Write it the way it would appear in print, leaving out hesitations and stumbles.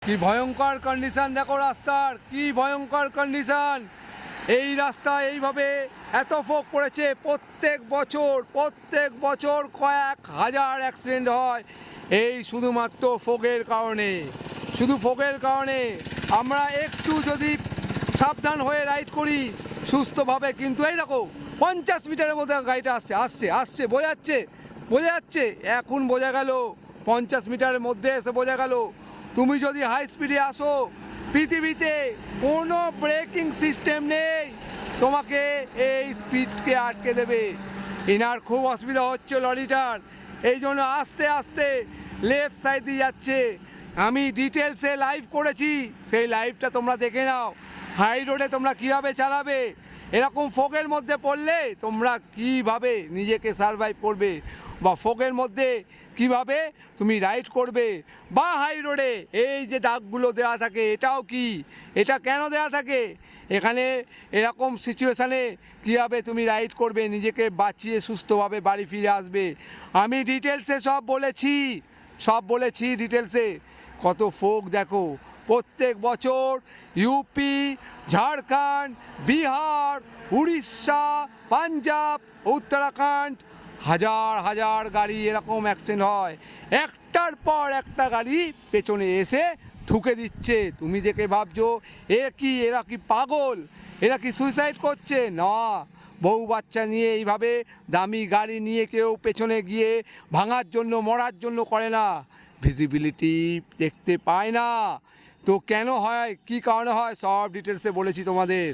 কি ভয়ঙ্কর কন্ডিশন দেখো রাস্তার, কি ভয়ঙ্কর কন্ডিশন। এই রাস্তা এইভাবে এত ফোগ পড়েছে, প্রত্যেক বছর কয়েক হাজার অ্যাক্সিডেন্ট হয় এই শুধুমাত্র ফোগের কারণে, শুধু ফোগের কারণে। আমরা একটু যদি সাবধান হয়ে রাইড করি সুস্থভাবে, কিন্তু এই দেখো 50 মিটারের মধ্যে গাড়িটা আসছে বোঝা যাচ্ছে এখন বোঝা গেল, 50 মিটারের মধ্যে এসে বোঝা গেল। তুমি যদি হাই স্পিডে আসো, পৃথিবীতে কোনো ব্রেকিং সিস্টেম নেই তোমাকে এই স্পিডকে আটকে দেবে। এনার খুব অসুবিধা হচ্ছে লরিটার, এই জন্য আস্তে আস্তে লেফট সাইড দিয়ে যাচ্ছে। আমি ডিটেলসে লাইভ করেছি, সেই লাইভটা তোমরা দেখে নাও। হাই রোডে তোমরা কীভাবে চালাবে, এরকম ফোগের মধ্যে পড়লে তোমরা কিভাবে নিজেকে সারভাইভ করবে, বা ফোগের মধ্যে কিভাবে তুমি রাইড করবে। বা হাই রোডে এই যে দাগগুলো দেওয়া থাকে, এটাও কি, এটা কেন দেওয়া থাকে, এখানে এরকম সিচুয়েশানে কীভাবে তুমি রাইড করবে, নিজেকে বাঁচিয়ে সুস্থভাবে বাড়ি ফিরে আসবে। আমি ডিটেলসে সব বলেছি ডিটেলসে। কত ফোগ দেখো, প্রত্যেক বছর ইউপি, ঝাড়খণ্ড, বিহার, উড়িষ্যা, পাঞ্জাব, উত্তরাখণ্ড হাজার হাজার গাড়ি এরকম অ্যাক্সিডেন্ট হয়। একটার পর একটা গাড়ি পেছনে এসে ঠুকে দিচ্ছে। তুমি দেখে ভাবছো এরা কি পাগল, এরা কি সুইসাইড করছে? না, বউ বাচ্চা নিয়ে এইভাবে দামি গাড়ি নিয়ে কেউ পেছনে গিয়ে ভাঙার জন্য, মরার জন্য করে না। ভিজিবিলিটি দেখতে পায় না, তো কেন হয়, কী কারণে হয়, সব ডিটেলসে বলেছি তোমাদের।